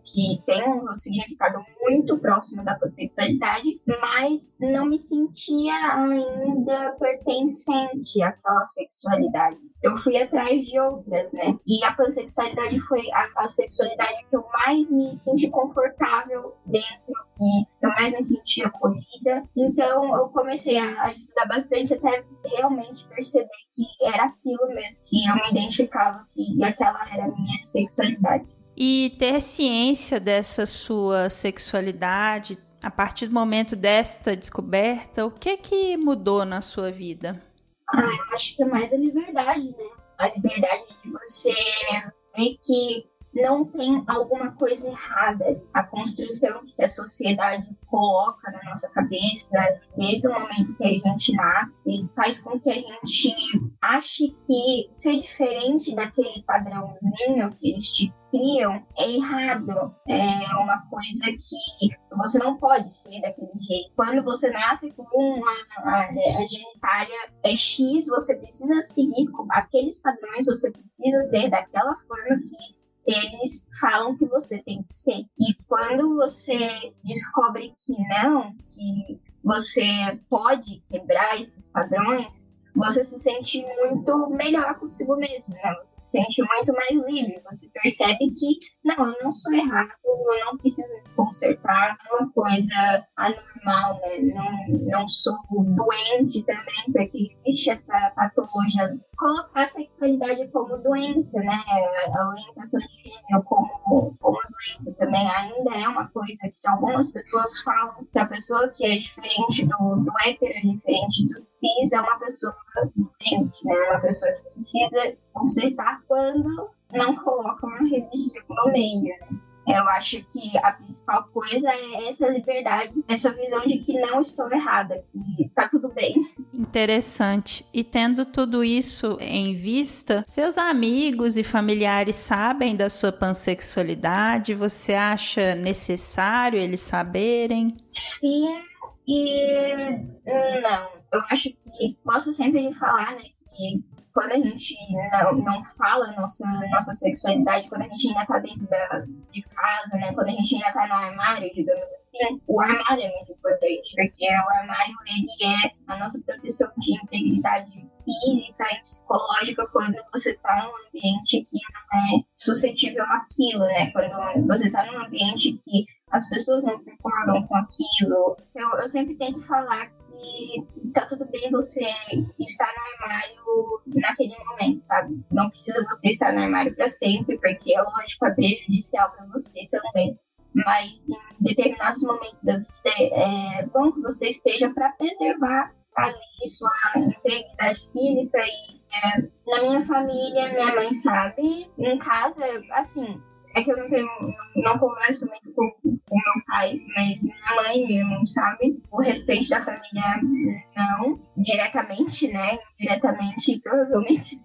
que tem um significado muito próximo da pansexualidade, mas não me sentia ainda pertencente àquela sexualidade. Eu fui atrás de outras, né? E a pansexualidade foi a sexualidade que eu mais me senti confortável dentro, que eu mais me senti acolhida. Então, eu comecei a estudar bastante até realmente perceber que era aquilo mesmo, que eu me identificava, que aquela era a minha sexualidade. E ter ciência dessa sua sexualidade, a partir do momento desta descoberta, o que mudou na sua vida? Eu acho que é mais a liberdade, né? A liberdade de você ver que não tem alguma coisa errada. A construção que a sociedade coloca na nossa cabeça, desde o momento que a gente nasce, faz com que a gente ache que ser diferente daquele padrãozinho que eles te criam é errado. É uma coisa que você não pode ser daquele jeito. Quando você nasce com a genitália X, você precisa seguir com aqueles padrões, você precisa ser daquela forma que eles falam que você tem que ser. E quando você descobre que não, que você pode quebrar esses padrões, você se sente muito melhor consigo mesmo, né? Você se sente muito mais livre. Você percebe que, não, eu não sou errado, eu não preciso me consertar, é uma coisa anormal, né? Não sou doente também, porque existe essa patologia. Colocar a sexualidade como doença, né? A orientação de gênero como doença também ainda é uma coisa que algumas pessoas falam que a pessoa que é diferente do hétero, diferente do cis, é uma pessoa doente, né? Uma pessoa que precisa consertar quando não coloca uma religião no meio, né? Eu acho que a principal coisa é essa liberdade, essa visão de que não estou errada, que tá tudo bem. Interessante. E tendo tudo isso em vista, seus amigos e familiares sabem da sua pansexualidade? Você acha necessário eles saberem? Sim e não. Eu acho que posso sempre falar, né, que quando a gente não fala nossa sexualidade, quando a gente ainda tá dentro de casa, né, quando a gente ainda tá no armário, digamos assim, o armário é muito importante, porque o armário, ele é a nossa proteção de integridade física e psicológica quando você tá num ambiente que não é suscetível àquilo, né, quando você tá num ambiente que as pessoas não concordam com aquilo. Eu sempre tento falar que tá tudo bem você estar no armário naquele momento, sabe? Não precisa você estar no armário para sempre, porque é lógico, é prejudicial para você também. Mas em determinados momentos da vida é bom que você esteja para preservar ali sua integridade física. E na minha família, minha mãe sabe. Em casa, assim, é que eu não converso muito com o meu pai, mas minha mãe e meu irmão sabem. O restante da família não, diretamente, né? Indiretamente, provavelmente sim.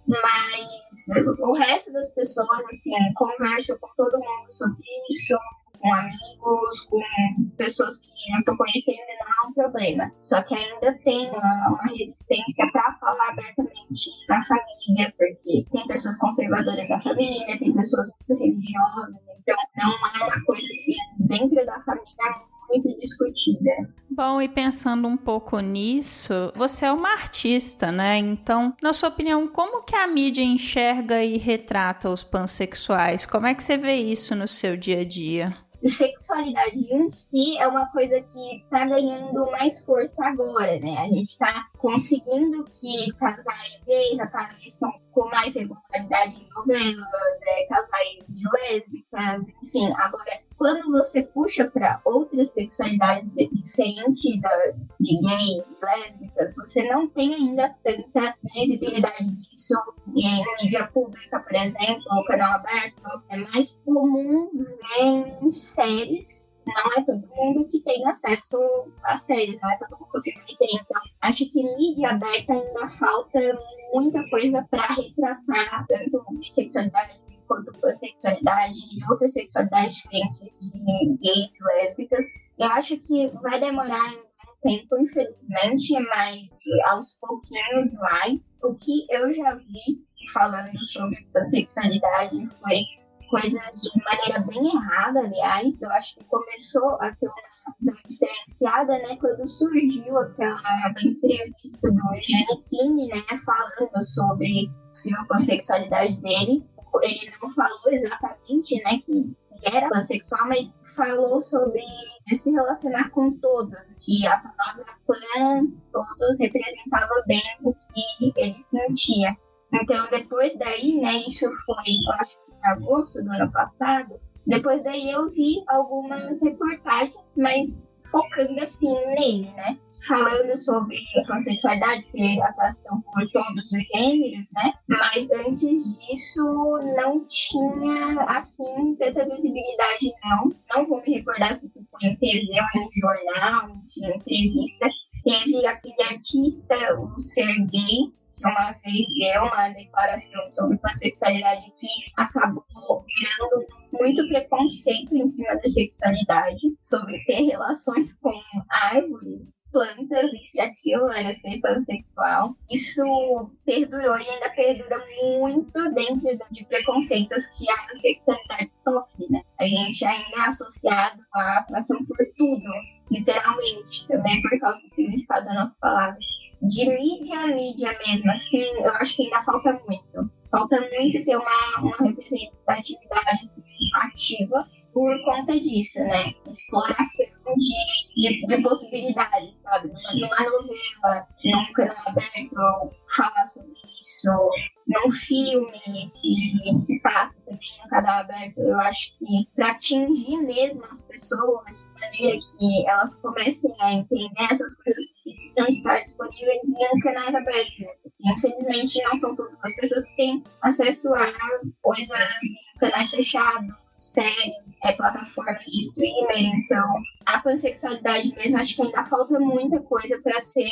Mas o resto das pessoas, assim, converso com todo mundo sobre isso. com amigos, com pessoas que eu estou conhecendo, não é um problema. Só que ainda tem uma resistência para falar abertamente na família, porque tem pessoas conservadoras na família, tem pessoas muito religiosas, então não é uma coisa assim, dentro da família, muito discutida. Bom, e pensando um pouco nisso, você é uma artista, né? Então, na sua opinião, como que a mídia enxerga e retrata os pansexuais? Como é que você vê isso no seu dia a dia? Sexualidade em si é uma coisa que tá ganhando mais força agora, né? A gente tá conseguindo que casais gays apareçam com mais regularidade em novelas, casais de lésbicas, enfim. Agora, quando você puxa para outras sexualidades diferentes de gays, lésbicas, você não tem ainda tanta visibilidade disso em mídia pública, por exemplo, o canal aberto. É mais comum ver em séries. Não é todo mundo que tem acesso a séries, não é todo mundo que tem. Então, acho que mídia aberta ainda falta muita coisa para retratar tanto bissexualidade quanto pansexualidade e outras sexualidades diferentes de gays e lésbicas. Eu acho que vai demorar um tempo, infelizmente, mas aos pouquinhos vai. O que eu já vi falando sobre pansexualidade foi coisas de maneira bem errada, aliás. Eu acho que começou a ter uma visão diferenciada, né, quando surgiu aquela entrevista do Giannichini, né, falando sobre a possível pansexualidade dele. Ele não falou exatamente, né, que era pansexual, mas falou sobre se relacionar com todos, que a palavra pan, todos, representava bem o que ele sentia. Então, depois daí, né, isso foi, eu acho que em agosto do ano passado, depois daí eu vi algumas reportagens, mas focando assim nele, né? Falando sobre a pansexualidade, ser atração por todos os gêneros, né? Mas antes disso não tinha, assim, tanta visibilidade, não. Não vou me recordar se isso foi em TV ou em jornal, em entrevista. Teve aquele artista, o Serguei, que uma vez deu uma declaração sobre pansexualidade que acabou gerando muito preconceito em cima da sexualidade, sobre ter relações com árvores, plantas, e que aquilo era ser pansexual. Isso perdurou e ainda perdura muito dentro de preconceitos que a sexualidade sofre, né? A gente ainda é associado à atração por tudo, literalmente, também por causa do significado da nossa palavra. De mídia a mídia mesmo, assim, eu acho que ainda falta muito. Falta muito ter uma representatividade assim, ativa por conta disso, né? Exploração de possibilidades, sabe? Numa novela, num canal aberto, falar sobre isso, num filme que passa também no canal aberto. Eu acho que para atingir mesmo as pessoas, maneira que elas comecem a entender essas coisas que precisam estar disponíveis em canais abertos, né? Porque, infelizmente, não são todas as pessoas que têm acesso a coisas em canais fechados, séries, plataformas de streamer. Então, a pansexualidade mesmo, acho que ainda falta muita coisa para ser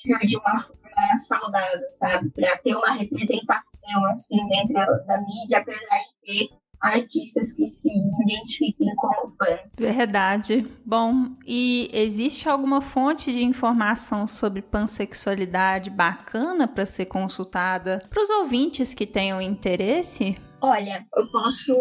visível de uma forma saudável, sabe? Para ter uma representação, assim, dentro da mídia, apesar de ter artistas que se identifiquem como fãs. Verdade. Bom, e existe alguma fonte de informação sobre pansexualidade bacana para ser consultada para os ouvintes que tenham interesse? Olha, eu posso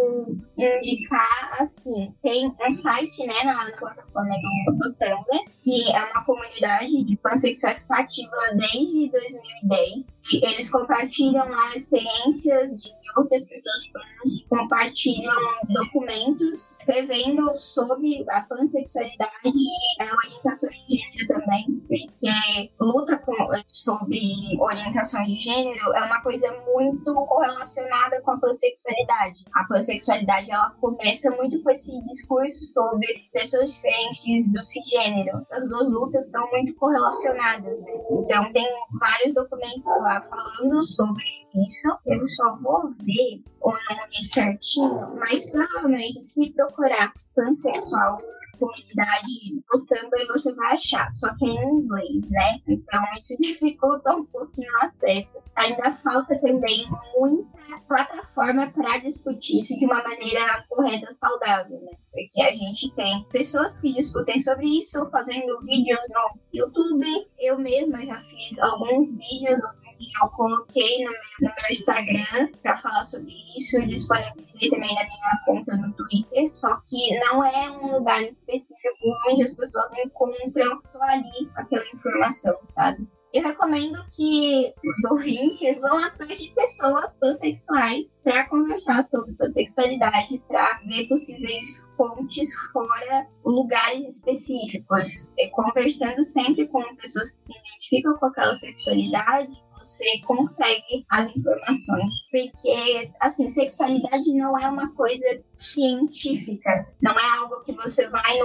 indicar, assim, tem um site, né, na plataforma do Tumblr, que é uma comunidade de pansexuais ativa desde 2010. E eles compartilham lá experiências de outras pessoas trans, compartilham documentos escrevendo sobre a pansexualidade e a orientação de gênero também, porque luta sobre orientação de gênero é uma coisa muito correlacionada com a pansexualidade. A pansexualidade, ela começa muito com esse discurso sobre pessoas diferentes do cisgênero. As duas lutas estão muito correlacionadas, né? Então tem vários documentos lá falando sobre isso. Eu só vou ver o nome certinho, mas provavelmente se procurar pansexual comunidade no Tumblr você vai achar, só que é em inglês, né? Então isso dificulta um pouquinho o acesso. Ainda falta também muita plataforma para discutir isso de uma maneira correta, saudável, né? porque a gente tem pessoas que discutem sobre isso, fazendo vídeos no YouTube. Eu mesma já fiz alguns vídeos onde eu coloquei no meu Instagram para falar sobre isso, eu disponibilizei também na minha conta no Twitter, só que não é um lugar específico onde as pessoas encontram só ali aquela informação, sabe? Eu recomendo que os ouvintes vão atrás de pessoas pansexuais para conversar sobre pansexualidade, para ver possíveis fontes fora lugares específicos. Conversando sempre com pessoas que se identificam com aquela sexualidade, você consegue as informações. Porque, assim, sexualidade não é uma coisa científica. Não é algo que você vai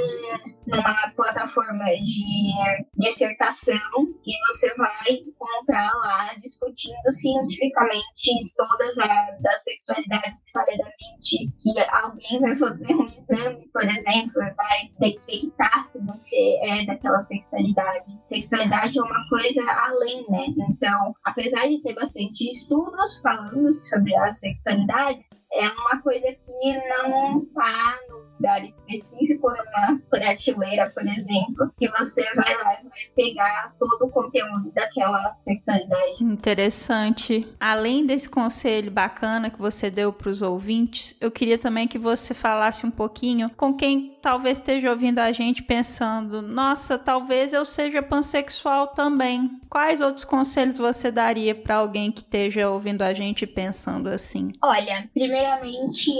numa plataforma de dissertação e você vai encontrar lá discutindo cientificamente todas as sexualidades detalhadamente, que alguém vai fazer um exame, por exemplo, vai detectar que você é daquela sexualidade. Sexualidade é uma coisa além, né? Então, apesar de ter bastante estudos falando sobre as sexualidades, é uma coisa que não está no lugar específico, numa prateleira, por exemplo, que você vai lá e vai pegar todo o conteúdo daquela sexualidade. Interessante. Além desse conselho bacana que você deu para os ouvintes, eu queria também que você falasse um pouquinho com quem talvez esteja ouvindo a gente pensando, nossa, talvez eu seja pansexual também. Quais outros conselhos você daria para alguém que esteja ouvindo a gente pensando assim? Olha, primeiramente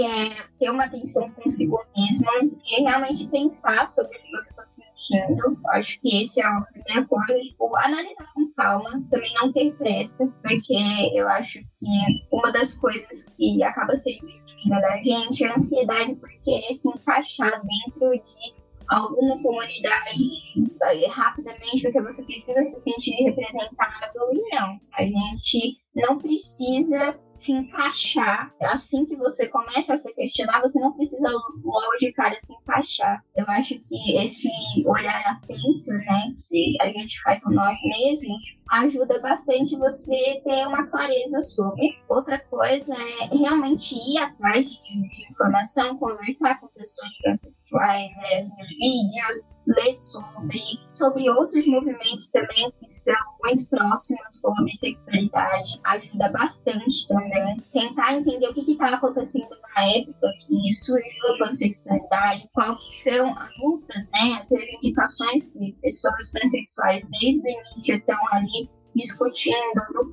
ter uma atenção consigo mesmo e realmente pensar sobre o que você está sentindo. Acho que esse é a primeira coisa. Tipo, analisar com calma, também não ter pressa, porque eu acho que uma das coisas que acaba sendo intimida da gente é a ansiedade por querer se encaixar dentro de alguma comunidade rapidamente, porque você precisa se sentir representado. E não, a gente não precisa se encaixar. Assim que você começa a se questionar, você não precisa logo de cara se encaixar. Eu acho que esse olhar atento, né, que a gente faz com nós mesmos, ajuda bastante você ter uma clareza sobre. Outra coisa é realmente ir atrás de informação, conversar com pessoas transexuais, nos vídeos, ler sobre outros movimentos também que são muito próximos, como a bissexualidade, ajuda bastante também. Tentar entender o que estava acontecendo na época que surgiu a pansexualidade, quais são as lutas, né, as reivindicações que pessoas pansexuais desde o início estão ali discutindo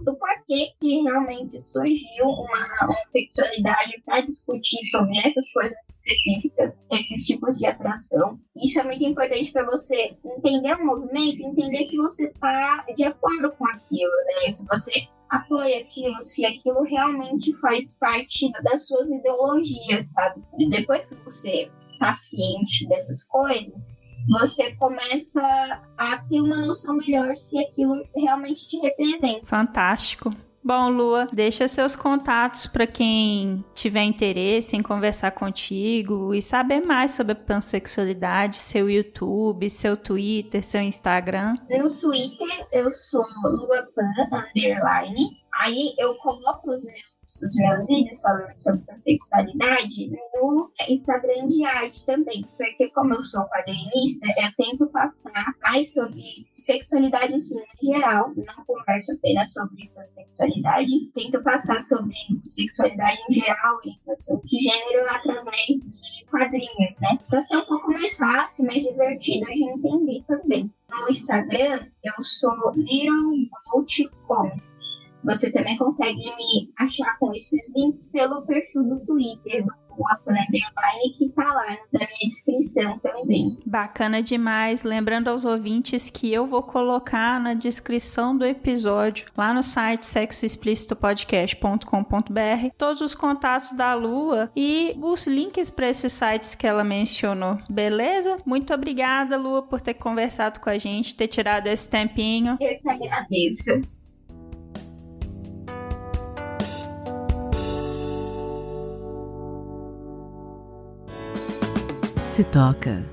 do porquê que realmente surgiu uma sexualidade para discutir sobre essas coisas específicas, esses tipos de atração. Isso é muito importante para você entender o movimento, entender se você está de acordo com aquilo, né? Se você apoia aquilo, se aquilo realmente faz parte das suas ideologias, sabe? E depois que você está ciente dessas coisas, você começa a ter uma noção melhor se aquilo realmente te representa. Fantástico. Bom, Lua, deixa seus contatos para quem tiver interesse em conversar contigo e saber mais sobre a pansexualidade, seu YouTube, seu Twitter, seu Instagram. No Twitter, eu sou luapan_. Aí eu coloco os meus vídeos falando sobre pansexualidade no Instagram de arte também, porque como eu sou quadrinista, eu tento passar mais sobre sexualidade sim, em geral, não converso apenas sobre pansexualidade, tento passar sobre sexualidade em geral e questão de gênero através de quadrinhos, né? Pra ser um pouco mais fácil, mais divertido de entender também. No Instagram, eu sou Little Goat Comics. Você também consegue me achar com esses links pelo perfil do Twitter, do _, que tá lá na minha descrição também. Bacana demais. Lembrando aos ouvintes que eu vou colocar na descrição do episódio, lá no site sexoexplicitopodcast.com.br, todos os contatos da Lua e os links para esses sites que ela mencionou. Beleza? Muito obrigada, Lua, por ter conversado com a gente, ter tirado esse tempinho. Eu que agradeço. Se toca.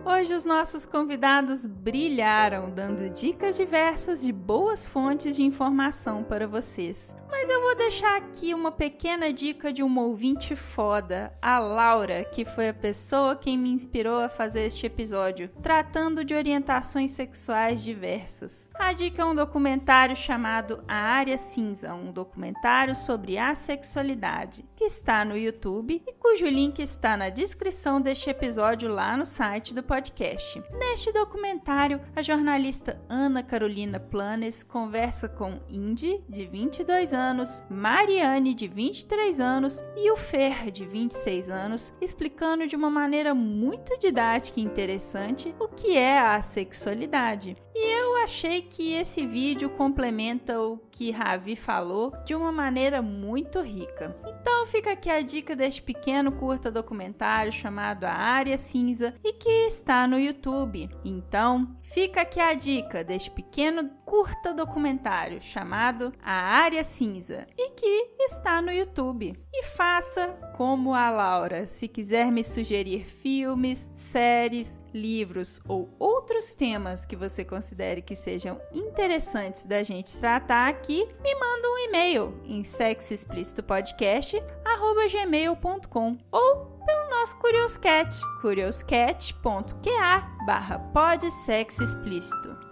Hoje os nossos convidados brilharam, dando dicas diversas de boas fontes de informação para vocês. Mas eu vou deixar aqui uma pequena dica de uma ouvinte foda, a Laura, que foi a pessoa quem me inspirou a fazer este episódio, tratando de orientações sexuais diversas. A dica é um documentário chamado A Área Cinza, um documentário sobre assexualidade, que está no YouTube e cujo link está na descrição deste episódio lá no site do podcast. Neste documentário, a jornalista Ana Carolina Planes conversa com Indy, de 22 anos, Mariane, de 23 anos e o Fer, de 26 anos, explicando de uma maneira muito didática e interessante o que é a assexualidade. E eu achei que esse vídeo complementa o que Ravi falou de uma maneira muito rica. Então fica aqui a dica deste pequeno curta documentário chamado A Área Cinza e que está no YouTube. Então fica aqui a dica deste pequeno curta documentário chamado A Área Cinza e que está no YouTube. E faça como a Laura, se quiser me sugerir filmes, séries, livros ou outros temas que você considere que sejam interessantes da gente tratar aqui, me manda um e-mail em sexoexplicitopodcast@gmail.com ou pelo nosso Curioscat, curioscat.ca/podsexoexplícito.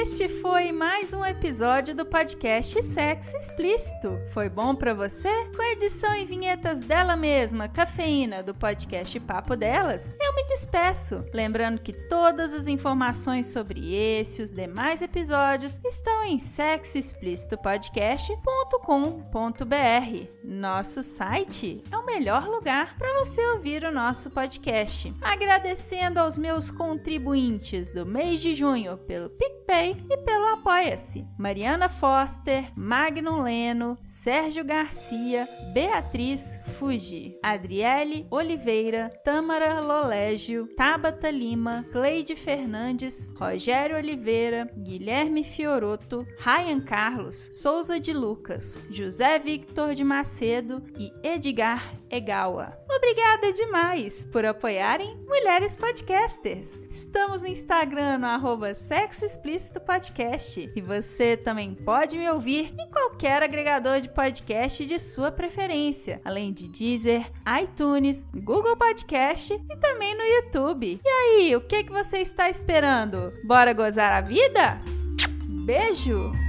Este foi mais um episódio do podcast Sexo Explícito. Foi bom pra você? Com a edição e vinhetas dela mesma, Cafeína, do podcast Papo Delas, eu me despeço. Lembrando que todas as informações sobre esse e os demais episódios estão em sexoexplicitopodcast.com.br. Nosso site é o melhor lugar para você ouvir o nosso podcast. Agradecendo aos meus contribuintes do mês de junho pelo PicPay e pelo Apoia-se: Mariana Foster, Magnum Leno, Sérgio Garcia, Beatriz Fuji, Adriele Oliveira, Tâmara Lolégio, Tabata Lima, Cleide Fernandes, Rogério Oliveira, Guilherme Fioroto, Ryan Carlos, Souza de Lucas, José Victor de Macedo e Edgar Egawa. Obrigada demais por apoiarem Mulheres Podcasters. Estamos no Instagram no @sexoexplicitopodcast e você também pode me ouvir em qualquer agregador de podcast de sua preferência, além de Deezer, iTunes, Google Podcast e também no YouTube. E aí, o que você está esperando? Bora gozar a vida? Beijo!